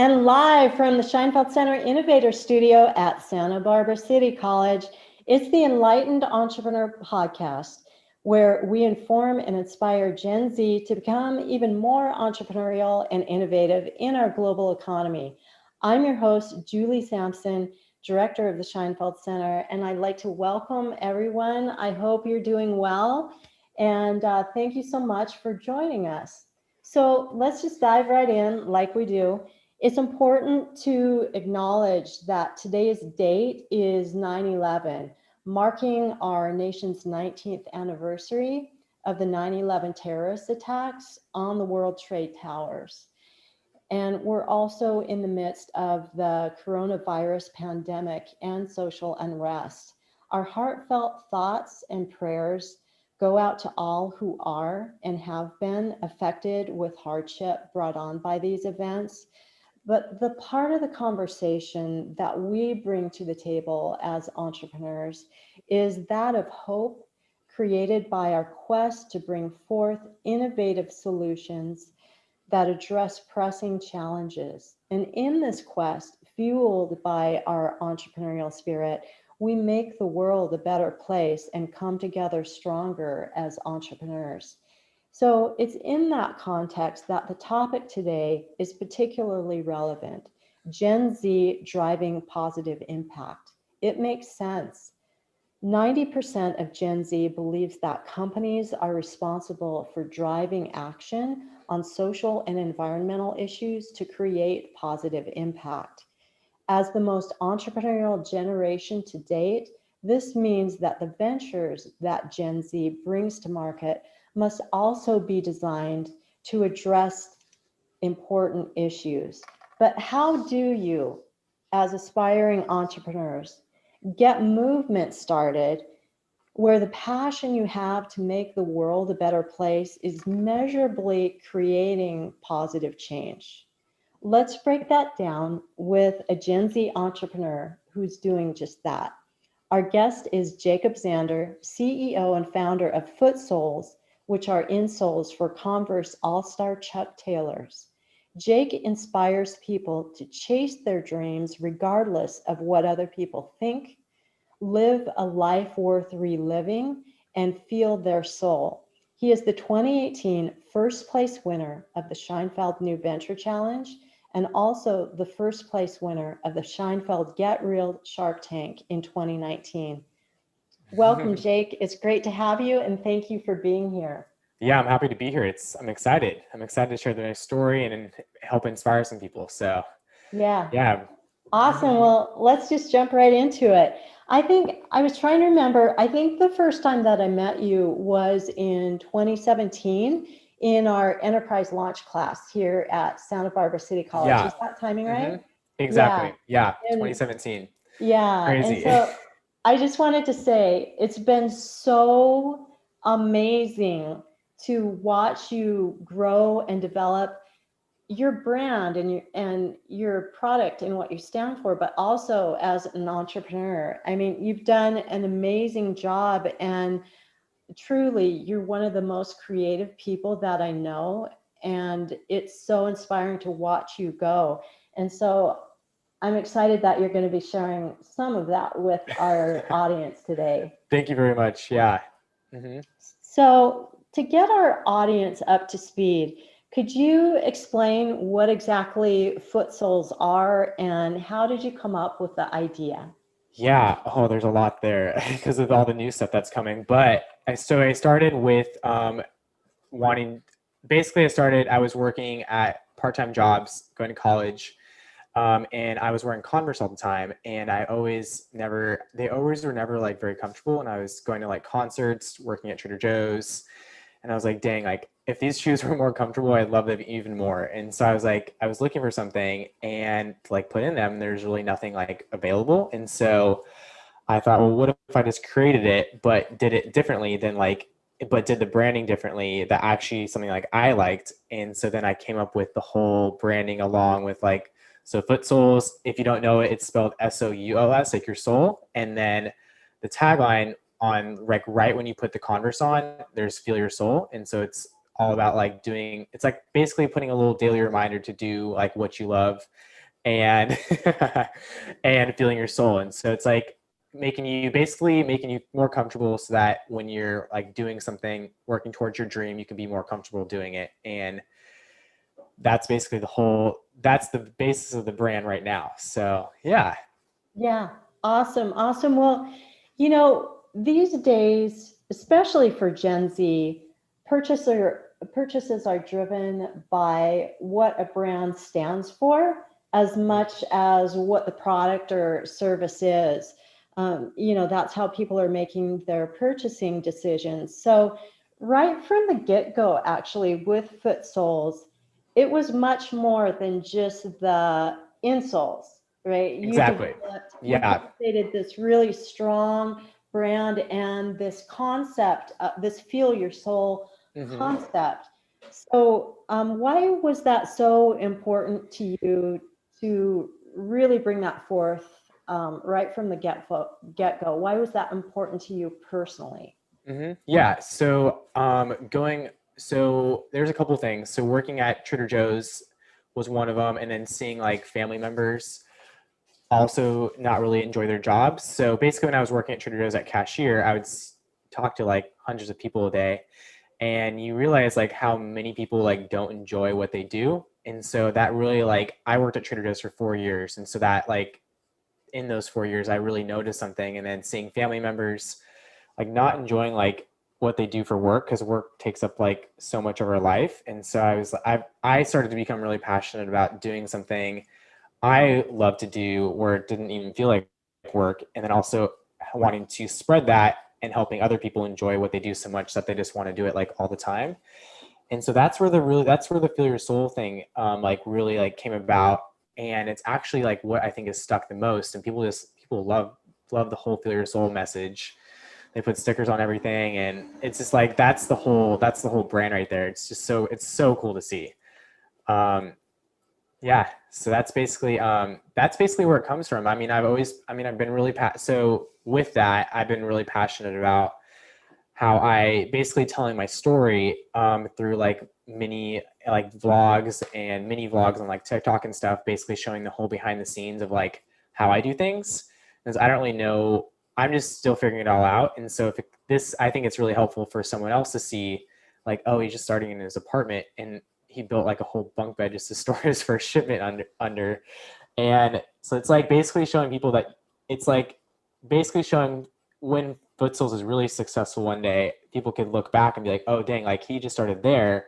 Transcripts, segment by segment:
And live from the Scheinfeld Center Innovator Studio at Santa Barbara City College, it's the Enlightened Entrepreneur podcast, where we inform and inspire Gen Z to become even more entrepreneurial and innovative in our global economy. I'm your host, Julie Sampson, director of the Scheinfeld Center, and I'd like to welcome everyone. I hope you're doing well, and thank you so much for joining us. So let's just dive right in like we do. It's important to acknowledge that today's date is 9/11, marking our nation's 19th anniversary of the 9/11 terrorist attacks on the World Trade Towers. And we're also in the midst of the coronavirus pandemic and social unrest. Our heartfelt thoughts and prayers go out to all who are and have been affected with hardship brought on by these events. But the part of the conversation that we bring to the table as entrepreneurs is that of hope created by our quest to bring forth innovative solutions that address pressing challenges. And in this quest, fueled by our entrepreneurial spirit, we make the world a better place and come together stronger as entrepreneurs. So it's in that context that the topic today is particularly relevant: Gen Z driving positive impact. It makes sense. 90% of Gen Z believes that companies are responsible for driving action on social and environmental issues to create positive impact. As the most entrepreneurial generation to date, this means that the ventures that Gen Z brings to market must also be designed to address important issues. But how do you, as aspiring entrepreneurs, get movement started where the passion you have to make the world a better place is measurably creating positive change? Let's break that down with a Gen Z entrepreneur who's doing just that. Our guest is Jacob Zander, CEO and founder of Footsouls, which are insoles for Converse All-Star Chuck Taylors. Jake inspires people to chase their dreams regardless of what other people think, live a life worth reliving, and feel their soul. He is the 2018 first place winner of the Scheinfeld New Venture Challenge and also the first place winner of the Scheinfeld Get Real Shark Tank in 2019. Welcome, Jake. It's great to have you, and thank you for being here. Yeah, I'm happy to be here. I'm excited. I'm excited to share the story and help inspire some people. So, yeah. Awesome. Well, let's just jump right into it. I think I was trying to remember, I think the first time that I met you was in 2017 in our enterprise launch class here at Santa Barbara City College. Yeah. Is that timing right? Exactly. Yeah. And 2017. yeah. Crazy. And so I just wanted to say it's been so amazing to watch you grow and develop your brand and your product and what you stand for, but also as an entrepreneur. I mean, you've done an amazing job, and truly, you're one of the most creative people that I know, and it's so inspiring to watch you go. And so I'm excited that you're going to be sharing some of that with our audience today. Thank you very much. Yeah. So to get our audience up to speed, could you explain what exactly Footsouls are and how did you come up with the idea? Yeah. Oh, there's a lot there because of all the new stuff that's coming. But I started with I was working at part-time jobs, going to college. And I was wearing Converse all the time, and they always were never like very comfortable. And I was going to like concerts, working at Trader Joe's, and I was like, dang, like if these shoes were more comfortable, I'd love them even more. And so I was looking for something and to like put in them, and there's really nothing like available. And so I thought, well, what if I just created it, but did it differently but did the branding differently that actually something like I liked. And so then I came up with the whole branding along with so Footsouls, if you don't know it, it's spelled SOULS, like your soul. And then the tagline on like right when you put the Converse on, there's feel your soul. And so it's all about like it's like basically putting a little daily reminder to do like what you love and and feeling your soul. And so it's like making you more comfortable so that when you're like doing something, working towards your dream, you can be more comfortable doing it. And that's basically that's the basis of the brand right now. So yeah. Yeah. Awesome. Awesome. Well, these days, especially for Gen Z, purchases are driven by what a brand stands for as much as what the product or service is. That's how people are making their purchasing decisions. So right from the get-go, actually, with Footsouls, it was much more than just the insoles, right? Exactly. You Yeah. cultivated this really strong brand and this concept, this feel your soul Mm-hmm. concept. So, why was that so important to you to really bring that forth right from the get-go? Why was that important to you personally? Mm-hmm. Yeah. So so there's a couple of things. So working at Trader Joe's was one of them, and then seeing like family members also not really enjoy their jobs. So basically, when I was working at Trader Joe's at cashier, I would talk to like hundreds of people a day, and you realize like how many people like don't enjoy what they do. And so that really like I worked at Trader Joe's for 4 years, and so that like in those 4 years, I really noticed something. And then seeing family members like not enjoying like what they do for work, because work takes up like so much of our life. And so I started to become really passionate about doing something I love to do where it didn't even feel like work, and then also wanting to spread that and helping other people enjoy what they do so much that they just want to do it like all the time. And so that's where the feel your soul thing like really like came about. And it's actually like what I think is stuck the most, and people love the whole feel your soul message. They put stickers on everything, and it's just like that's the whole brand right there. It's so cool to see. um yeah, so that's basically where it comes from. I mean, I've been really so with that, I've been really passionate about how I basically telling my story through like mini vlogs on like TikTok and stuff, basically showing the whole behind the scenes of like how I do things. Because I don't really know, I'm just still figuring it all out. And so this, I think it's really helpful for someone else to see like, oh, he's just starting in his apartment and he built like a whole bunk bed just to store his first shipment under. And so it's like basically showing people that it's like basically showing when Footsouls is really successful one day, people could look back and be like, oh dang, like he just started there,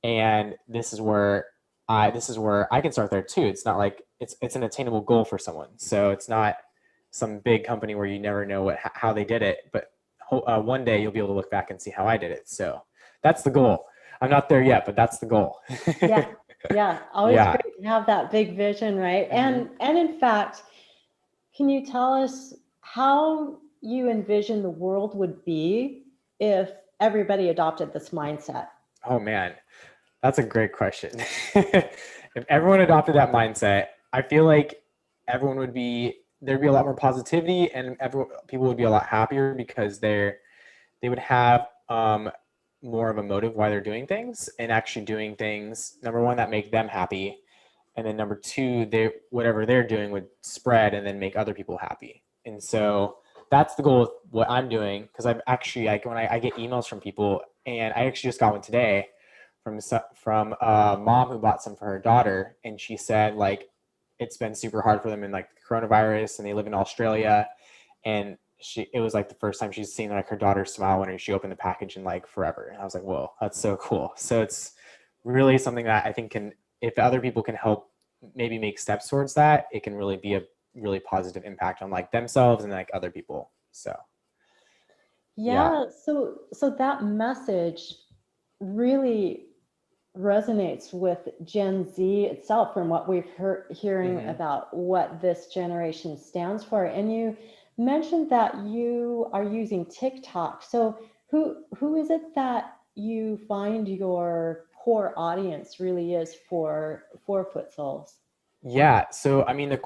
and this is where I can start there too. It's not like it's an attainable goal for someone. So it's not some big company where you never know how they did it, but one day you'll be able to look back and see how I did it. So that's the goal. I'm not there yet, but that's the goal. Yeah, yeah, always Yeah. great to have that big vision, right? Mm-hmm. And in fact, can you tell us how you envision the world would be if everybody adopted this mindset? Oh man, that's a great question. If everyone adopted that mindset, I feel like there'd be a lot more positivity, and people would be a lot happier because they would have more of a motive why they're doing things, and actually doing things, number one, that make them happy, and then number two, whatever they're doing would spread and then make other people happy. And so that's the goal with what I'm doing, because I've actually like when I get emails from people, and I actually just got one today from a mom who bought some for her daughter, and she said like it's been super hard for them in like coronavirus, and they live in Australia, and it was like the first time she's seen like her daughter smile when she opened the package in like forever. And I was like, whoa, that's so cool. So it's really something that I think if other people can help maybe make steps towards that, it can really be a really positive impact on like themselves and like other people. So yeah. Yeah, so that message really resonates with Gen Z itself from what we've hearing Mm-hmm. about what this generation stands for. And you mentioned that you are using TikTok. So who is it that you find your core audience really is for Footsouls? Yeah. So I mean,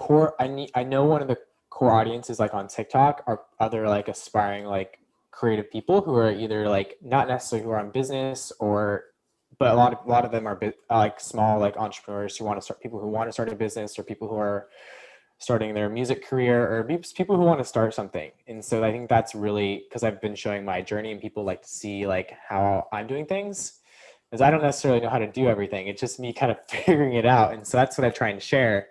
I know one of the core audiences like on TikTok are other like aspiring like creative people who are either like not necessarily who are on business, or but a lot of them are like small, like entrepreneurs who want to start, people who want to start a business, or people who are starting their music career, or people who want to start something. And so I think that's really, because I've been showing my journey and people like to see like how I'm doing things, because I don't necessarily know how to do everything. It's just me kind of figuring it out. And so that's what I'm trying to share.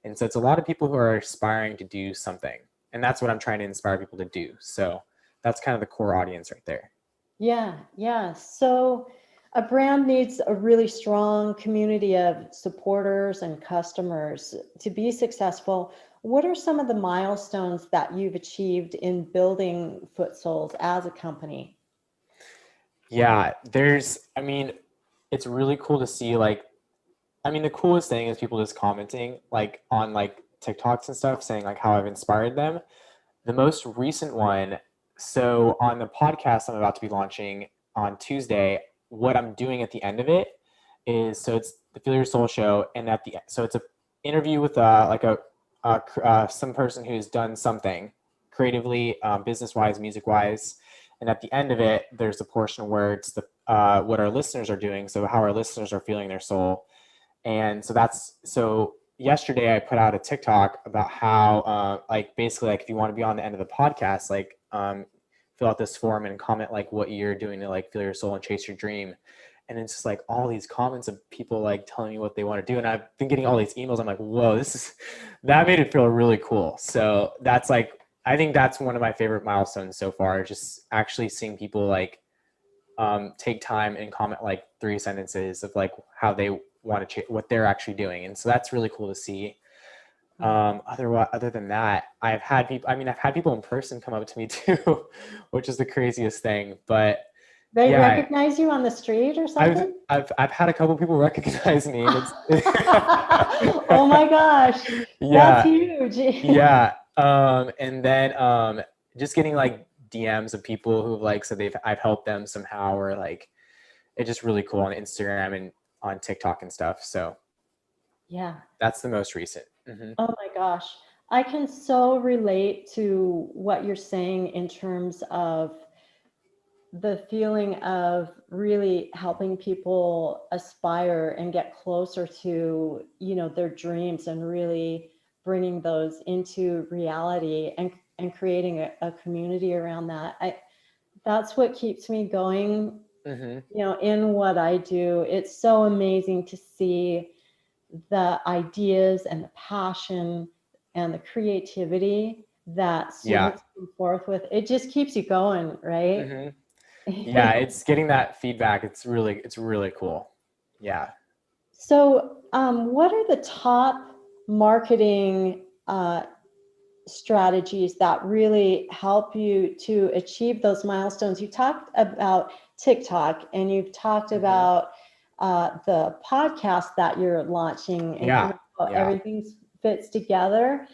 And so it's a lot of people who are aspiring to do something. And that's what I'm trying to inspire people to do. So that's kind of the core audience right there. Yeah, yeah. So a brand needs a really strong community of supporters and customers to be successful. What are some of the milestones that you've achieved in building Footsouls as a company? Yeah, I mean, it's really cool to see like, I mean, the coolest thing is people just commenting like on like TikToks and stuff saying like how I've inspired them. The most recent one, so on the podcast I'm about to be launching on Tuesday, what I'm doing at the end of it is, so it's the Feel Your Soul show, and so it's a interview with some person who's done something creatively, business wise, music wise, and at the end of it, there's a portion where it's what our listeners are doing, so how our listeners are feeling their soul, and so yesterday I put out a TikTok about how like basically like if you want to be on the end of the podcast, like fill out this form and comment like what you're doing to like feel your soul and chase your dream. And it's just like all these comments of people like telling me what they want to do. And I've been getting all these emails. I'm like, whoa, that made it feel really cool. So that's like, I think that's one of my favorite milestones so far, just actually seeing people like take time and comment like 3 sentences of like how they want to what they're actually doing. And so that's really cool to see. Other than that, I've had people in person come up to me too, which is the craziest thing. But They yeah, recognize you on the street or something? I've had a couple people recognize me, and it's Oh my gosh, that's yeah, huge. yeah. And then just getting like DMs of people who've like said I've helped them somehow, or like it's just really cool on Instagram and on TikTok and stuff. So Yeah. that's the most recent. Mm-hmm. Oh my gosh. I can so relate to what you're saying in terms of the feeling of really helping people aspire and get closer to, their dreams and really bringing those into reality and creating a community around that. That's what keeps me going, Mm-hmm. in what I do. It's so amazing to see the ideas and the passion and the creativity that Yeah. students come forth with. It just keeps you going, right? Mm-hmm. Yeah, it's getting that feedback. It's really cool. Yeah. So, what are the top marketing strategies that really help you to achieve those milestones? You talked about TikTok, and you've talked Mm-hmm. about the podcast that you're launching, and kind Yeah. of how Yeah. everything fits together.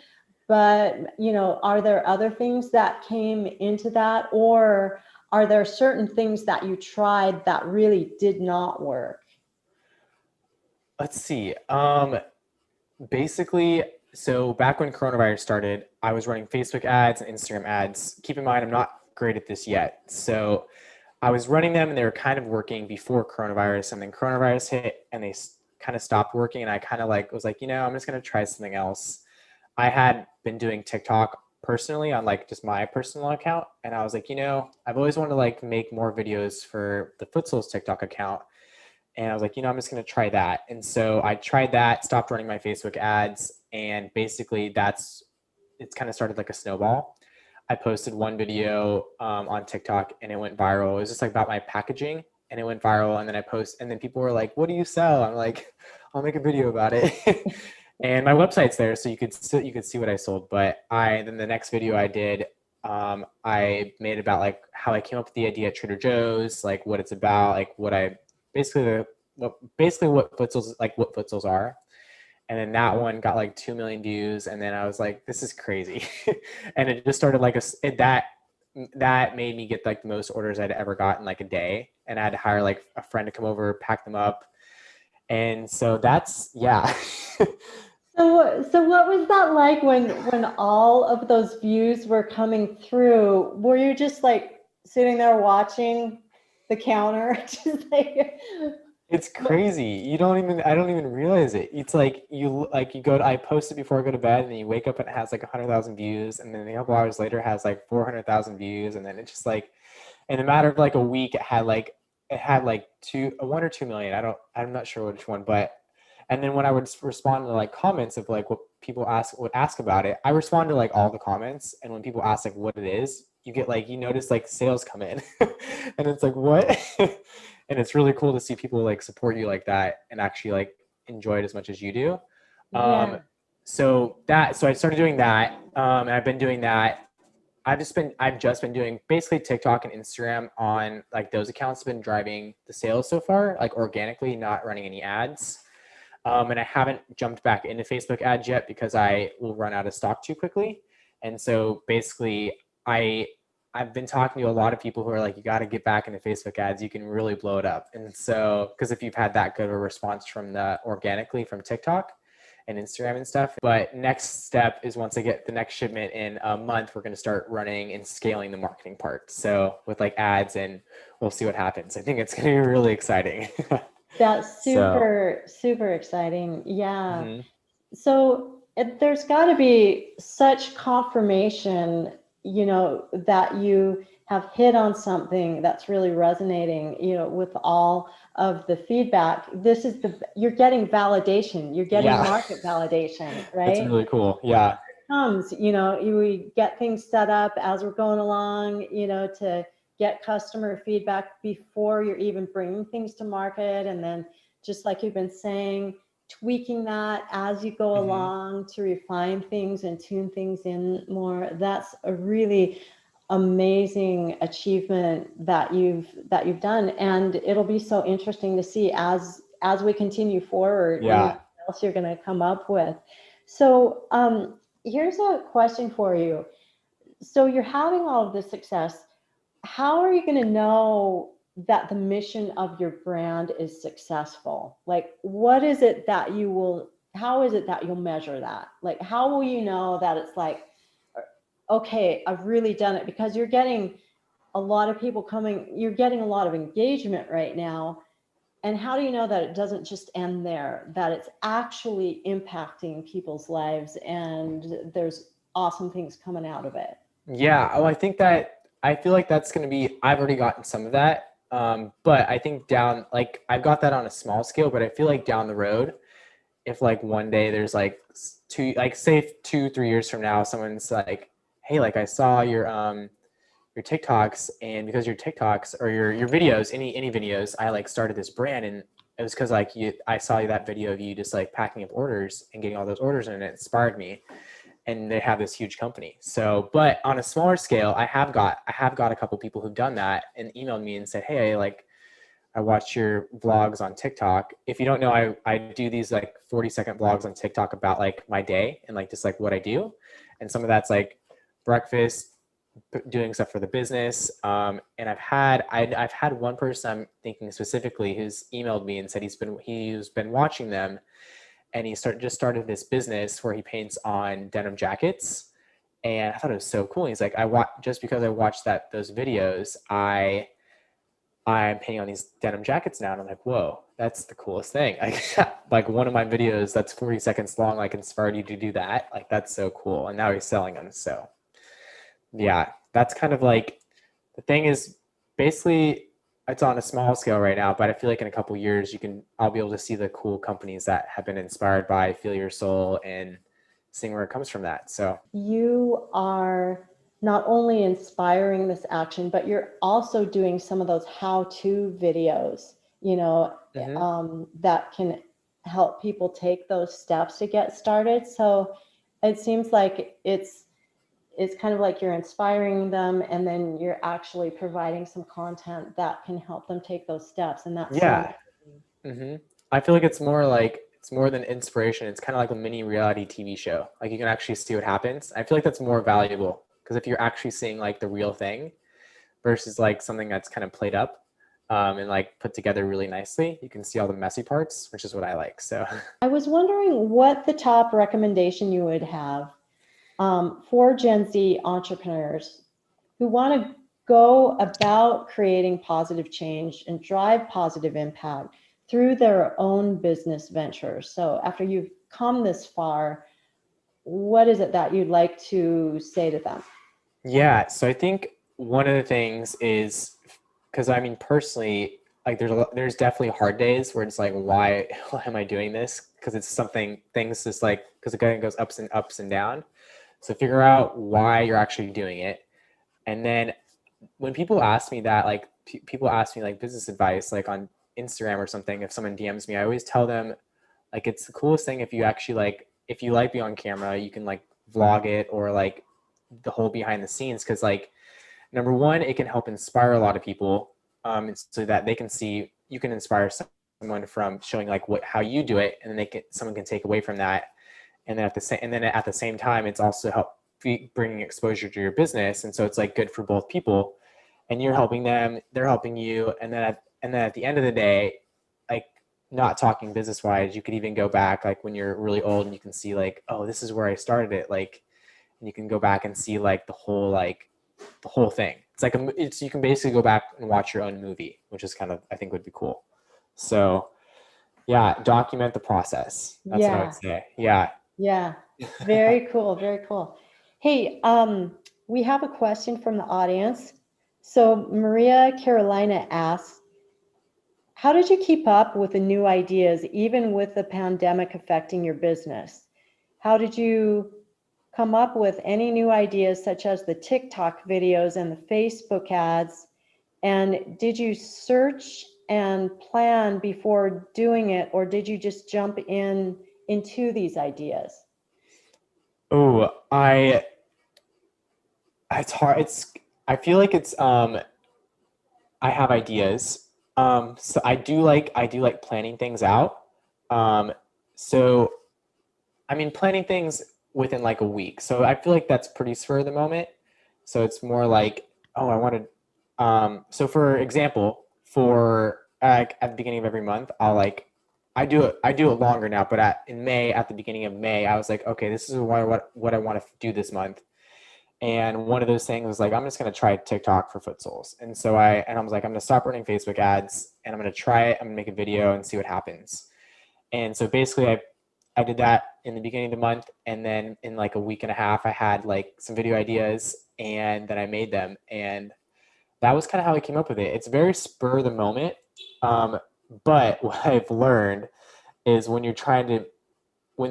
But, are there other things that came into that, or are there certain things that you tried that really did not work? Let's see. Basically, so back when coronavirus started, I was running Facebook ads and Instagram ads. Keep in mind, I'm not great at this yet. So I was running them and they were kind of working before coronavirus, and then coronavirus hit and they kind of stopped working. And I kind of like was like, I'm just going to try something else. I had been doing TikTok personally on like just my personal account. And I was like, I've always wanted to like make more videos for the Footsouls TikTok account. And I was like, I'm just going to try that. And so I tried that, stopped running my Facebook ads. And basically it's kind of started like a snowball. I posted one video on TikTok and it went viral. It was just like about my packaging and it went viral. And then people were like, what do you sell? I'm like, I'll make a video about it. And my website's there, so you could see what I sold. But then the next video I did, I made about like how I came up with the idea at Trader Joe's, like what it's about, like what Footsouls are. And then that one got like 2 million views, and then I was like, this is crazy. And it just started like that made me get like the most orders I'd ever got in like a day, and I had to hire like a friend to come over, pack them up. And so that's, yeah. So what was that like when all of those views were coming through? Were you just like sitting there watching the counter? Just like, It's crazy. I don't even realize it. It's like I post it before I go to bed and then you wake up and it has like 100,000 views. And then a couple hours later it has like 400,000 views. And then it's just like, in a matter of like a week, it had like 1 or 2 million. I'm not sure which one, but, and then when I would respond to like comments of like what people would ask about it, I respond to like all the comments. And when people ask like what it is, you get like, you notice like sales come in and it's like, what? And it's really cool to see people like support you like that and actually like enjoy it as much as you do. Um, Yeah. so I started doing that. And I've been doing that. I've just been doing basically TikTok and Instagram on like those accounts have been driving the sales so far, like organically, not running any ads. And I haven't jumped back into Facebook ads yet because I will run out of stock too quickly. And so basically I I've been talking to a lot of people who are like, you got to get back into Facebook ads. You can really blow it up. And so, because if you've had that good of a response from organically from TikTok and Instagram and stuff. But next step is once I get the next shipment in a month, we're going to start running and scaling the marketing part. So with like ads, and we'll see what happens. I think it's going to be really exciting. That's So, super, super exciting. Yeah. mhm. So there's got to be such confirmation, that you have hit on something that's really resonating, with all of the feedback. You're getting validation, you're getting Yeah, market validation, it's right? really cool. Yeah. Comes, we get things set up as we're going along, to get customer feedback before you're even bringing things to market. And then just like you've been saying, tweaking that as you go Hmm. along to refine things and tune things in more. That's a really amazing achievement that you've done. And it'll be so interesting to see as we continue forward, Yeah. what else you're going to come up with. So here's a question for you. So you're having all of this success. How are you going to know that the mission of your brand is successful? Like, how is it that you'll measure that? Like, how will you know that it's like, okay, I've really done it? Because you're getting a lot of people coming, you're getting a lot of engagement right now. And how do you know that it doesn't just end there, that it's actually impacting people's lives and there's awesome things coming out of it? Yeah. Oh, I feel like that's going to be, I've already gotten some of that. But I think like I've got that on a small scale, but I feel like down the road, if like one day there's like like say 2, 3 years from now, someone's like, hey, like I saw your TikToks, and because your TikToks or your videos, any videos, I like started this brand, and it was because like I saw that video of you just like packing up orders and getting all those orders, and it inspired me. And they have this huge company. So, but on a smaller scale, I have got a couple people who've done that and emailed me and said, hey, like I watch your vlogs on TikTok. If you don't know, I do these like 40-second vlogs on TikTok about like my day and like just like what I do. And some of that's like breakfast, doing stuff for the business. And I've had one person I'm thinking specifically who's emailed me and said he's been watching them, and just started this business where he paints on denim jackets. And I thought it was so cool. And he's like, just because I watched those videos, I'm painting on these denim jackets now. And I'm like, whoa, that's the coolest thing. Like one of my videos that's 40 seconds long, like inspired you to do that. Like that's so cool. And now he's selling them. So yeah, that's kind of like the thing is basically it's on a small scale right now, but I feel like in a couple years I'll be able to see the cool companies that have been inspired by Feel Your Soul and seeing where it comes from that. So You are not only inspiring this action, but you're also doing some of those how-to videos, mhm. that can help people take those steps to get started. So it seems like it's kind of like you're inspiring them and then you're actually providing some content that can help them take those steps. And that's so Yeah. Hmm. I feel like it's more than inspiration. It's kind of like a mini reality TV show. Like you can actually see what happens. I feel like that's more valuable because if you're actually seeing like the real thing versus like something that's kind of played up and like put together really nicely, you can see all the messy parts, which is what I like. So I was wondering what the top recommendation you would have for Gen Z entrepreneurs who want to go about creating positive change and drive positive impact. through their own business ventures. So after you've come this far, what is it that you'd like to say to them? Yeah, so I think one of the things is, because I mean personally, like there's definitely hard days where it's like, why am I doing this? Because it's something things just like, because it kind of goes ups and down. So figure out why you're actually doing it, and then when people ask me that, like people ask me like business advice, like on Instagram or something, if someone DMs me, I always tell them like it's the coolest thing if you actually like, if you like being on camera, you can like vlog it or like the whole behind the scenes, because like number one, it can help inspire a lot of people, so that they can see, you can inspire someone from showing like how you do it, and then someone can take away from that, and then at the same time, it's also bringing exposure to your business, and so it's like good for both people, and you're helping them, they're helping you, and then at the end of the day, like not talking business wise, you could even go back like when you're really old and you can see like, oh, this is where I started it, like, and you can go back and see like the whole thing. It's like you can basically go back and watch your own movie, which is kind of, I think, would be cool. So yeah, document the process. That's what I would Yeah, say. Yeah. yeah. Very cool, very cool. Hey, we have a question from the audience. So Maria Carolina asks, how did you keep up with the new ideas, even with the pandemic affecting your business? How did you come up with any new ideas, such as the TikTok videos and the Facebook ads? And did you search and plan before doing it, or did you just jump into these ideas? Oh, it's hard. I feel like I have ideas. So I do like planning things out. Um, so I mean, planning things within like a week. So I feel like that's pretty spur of the moment. So it's more like, oh, I wanted. So for example, for at the beginning of every month, I do it longer now, but at the beginning of May, I was like, okay, this is what I want to do this month. And one of those things was like, I'm just going to try TikTok for Footsouls. And I was like, I'm going to stop running Facebook ads and I'm going to try it. I'm going to make a video and see what happens. And so basically I did that in the beginning of the month. And then in like a week and a half, I had like some video ideas and then I made them. And that was kind of how I came up with it. It's very spur of the moment. But what I've learned is when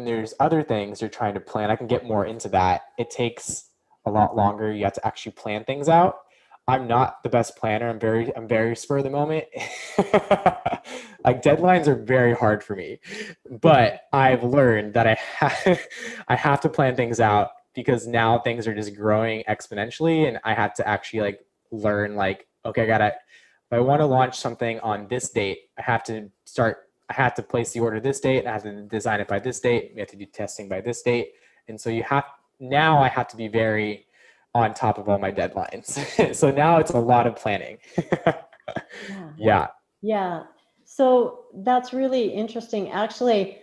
there's other things you're trying to plan, I can get more into that. It takes a lot longer. You have to actually plan things out. I'm not the best planner. I'm very spur of the moment. Like deadlines are very hard for me, but I've learned that I have to plan things out because now things are just growing exponentially, and I have to actually like learn like, okay, if I want to launch something on this date, I have to place the order this date, and I have to design it by this date. We have to do testing by this date. And so now I have to be very on top of all my deadlines. So now it's a lot of planning. Yeah. Yeah. Yeah. So that's really interesting. Actually,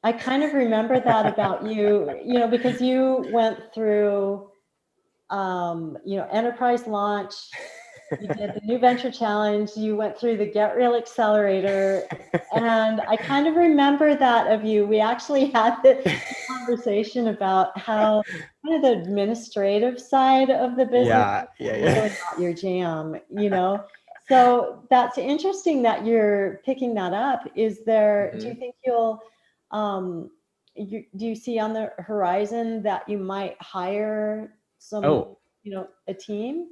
I kind of remember that about you, because you went through, enterprise launch, you did the New Venture Challenge, you went through the Get Real Accelerator, and I kind of remember that of you. We actually had the conversation about how kind of the administrative side of the business Yeah. is Yeah. really not your jam. So that's interesting that you're picking that up. Do you think do you see on the horizon that you might hire Oh, a team?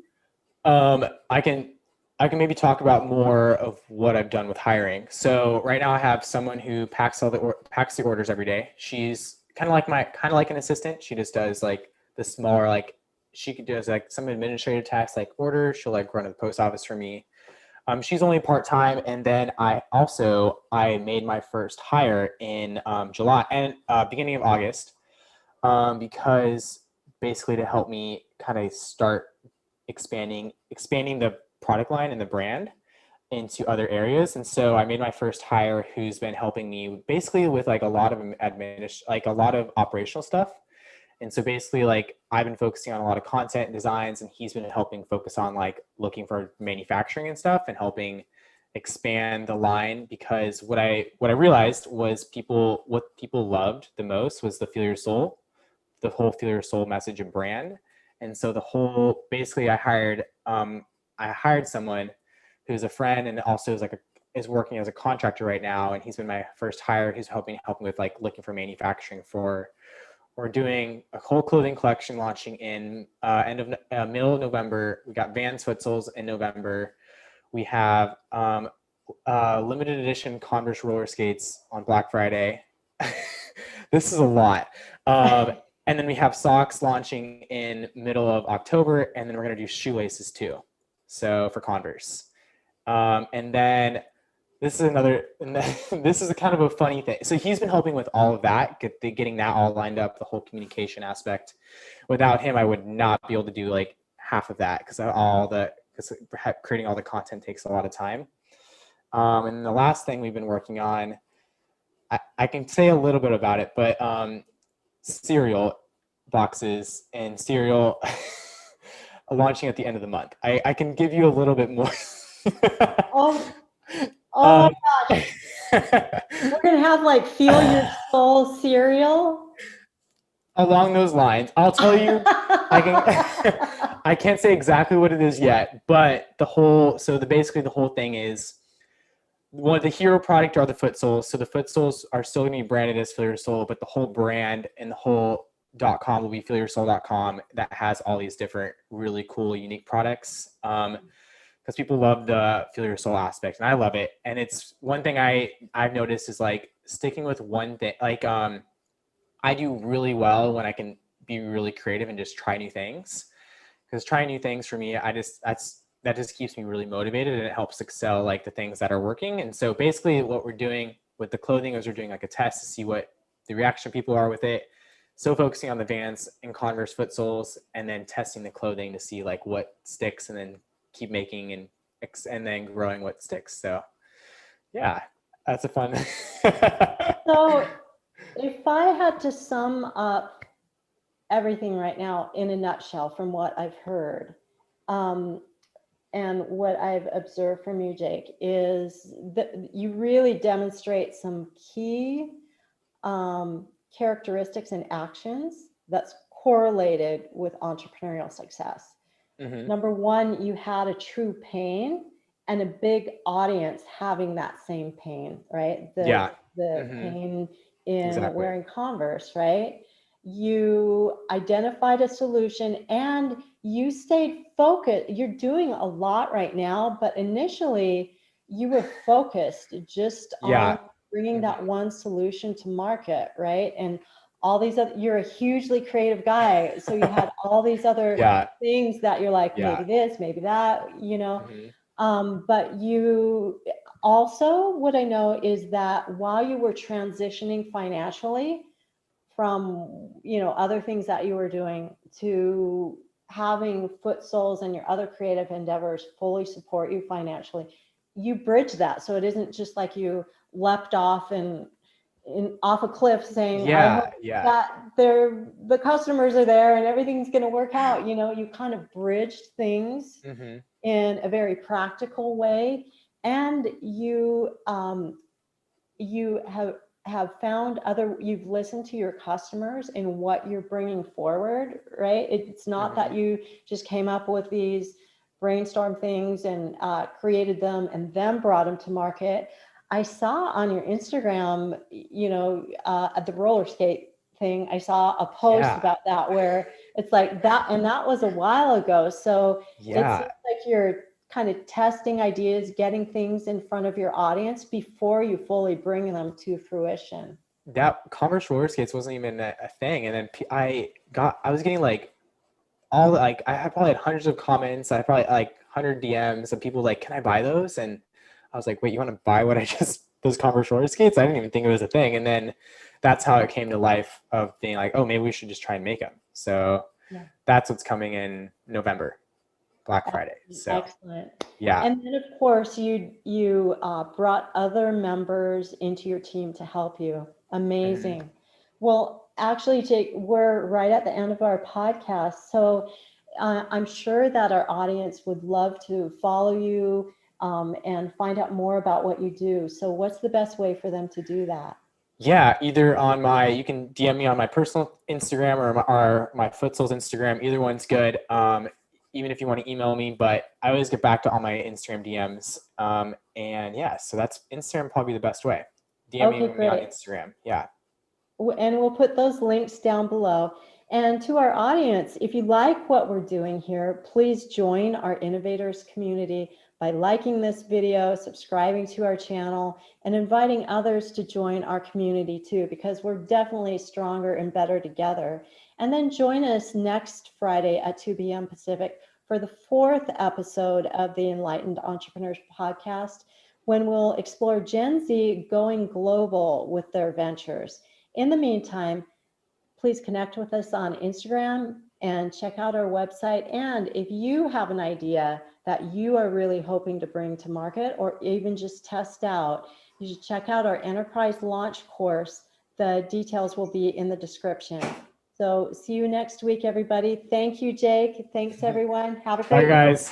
Um, I can I can maybe talk about more of what I've done with hiring. So right now I have someone who packs the orders every day. She's kind of like an assistant. She just does like the smaller like she could do like some administrative tasks like order. She'll like run to the post office for me. She's only part time, and then I made my first hire in July and beginning of August, because basically to help me kind of start expanding the product line and the brand into other areas. And so I made my first hire who's been helping me basically with like a lot of like a lot of operational stuff. And so basically like I've been focusing on a lot of content and designs, and he's been helping focus on like looking for manufacturing and stuff and helping expand the line, because what I realized was what people loved the most was the Feel Your Soul, the whole Feel Your Soul message and brand. And so the whole, basically I hired someone who's a friend and also is working as a contractor right now, and he's been my first hire. He's helping with like looking for manufacturing for. We're doing a whole clothing collection launching in middle of November. We got Vans Footsouls in November. We have limited edition Converse roller skates on Black Friday. This is a lot. And then we have socks launching in middle of October, and then we're going to do shoelaces too. So for Converse. And then this is a kind of a funny thing. So he's been helping with all of that, getting that all lined up, the whole communication aspect. Without him, I would not be able to do like half of that, because creating all the content takes a lot of time. And the last thing we've been working on, I can say a little bit about it, but cereal boxes and cereal launching at the end of the month. I can give you a little bit more. Oh my gosh. We're going to have like Feel Your Soul cereal. Along those lines, I'll tell you, I can't say exactly what it is yet, but basically the whole thing is, the hero product are the Footsouls. So the Footsouls are still going to be branded as Feel Your Soul, but the whole brand and the whole .com will be feelyoursoul.com, that has all these different really cool, unique products. Because people love the Feel Your Soul aspect, and I love it. And it's one thing I've noticed is like sticking with one thing. Like I do really well when I can be really creative and just try new things. Because trying new things for me, that just keeps me really motivated, and it helps excel like the things that are working. And so basically what we're doing with the clothing is we're doing like a test to see what the reaction people are with it. So focusing on the Vans and Converse Footsoles, and then testing the clothing to see like what sticks, and then keep making and then growing what sticks. So yeah, that's a fun. So if I had to sum up everything right now in a nutshell from what I've heard, and what I've observed from you, Jake, is that you really demonstrate some key characteristics and actions that's correlated with entrepreneurial success. Mm-hmm. Number one, you had a true pain and a big audience having that same pain, right? The Mm-hmm. pain in wearing Converse, right? You identified a solution and you stayed focused. You're doing a lot right now, but initially you were focused just on bringing that one solution to market, right? And all these other, you're a hugely creative guy. So you had all these other things that you're like, maybe this, maybe that, but you also, what I know is that while you were transitioning financially from, other things that you were doing, to having Footsouls and your other creative endeavors fully support you financially, you bridge that. So it isn't just like you leapt off and off a cliff saying, I hope that the customers are there and everything's going to work out. You kind of bridged things in a very practical way. And you have found you've listened to your customers and what you're bringing forward, right? It's not that you just came up with these brainstorm things and created them and then brought them to market. I saw on your Instagram, at the roller skate thing, I saw a post about that where it's like that, and that was a while ago. So it seems like you're kind of testing ideas, getting things in front of your audience before you fully bring them to fruition. That Converse roller skates wasn't even a thing. And then I was getting like I had probably hundreds of comments. I had probably like 100 DMs of people like, can I buy those? And I was like, wait, you want to buy those Converse roller skates? I didn't even think it was a thing. And then that's how it came to life, of being like, oh, maybe we should just try and make them. So that's what's coming in November, Black Friday. So excellent. Yeah. And then of course you brought other members into your team to help you. Amazing. Well, actually, Jake, we're right at the end of our podcast. So I'm sure that our audience would love to follow you, and find out more about what you do. So what's the best way for them to do that? Yeah, either on you can DM me on my personal Instagram or my Footsouls Instagram. Either one's good. Even if you want to email me, but I always get back to all my Instagram DMs. And yeah, so that's Instagram probably the best way. DMing me on Great. Instagram. Yeah. And we'll put those links down below. And to our audience, if you like what we're doing here, please join our innovators community by liking this video, subscribing to our channel, and inviting others to join our community too, because we're definitely stronger and better together. And then join us next Friday at 2 p.m. Pacific for the 4th episode of the Enlightened Entrepreneurs podcast, when we'll explore Gen Z going global with their ventures. In the meantime, please connect with us on Instagram and check out our website. And if you have an idea that you are really hoping to bring to market or even just test out, you should check out our enterprise launch course. The details will be in the description. So see you next week, everybody. Thank you, Jake. Thanks, everyone. Have a great Bye, guys.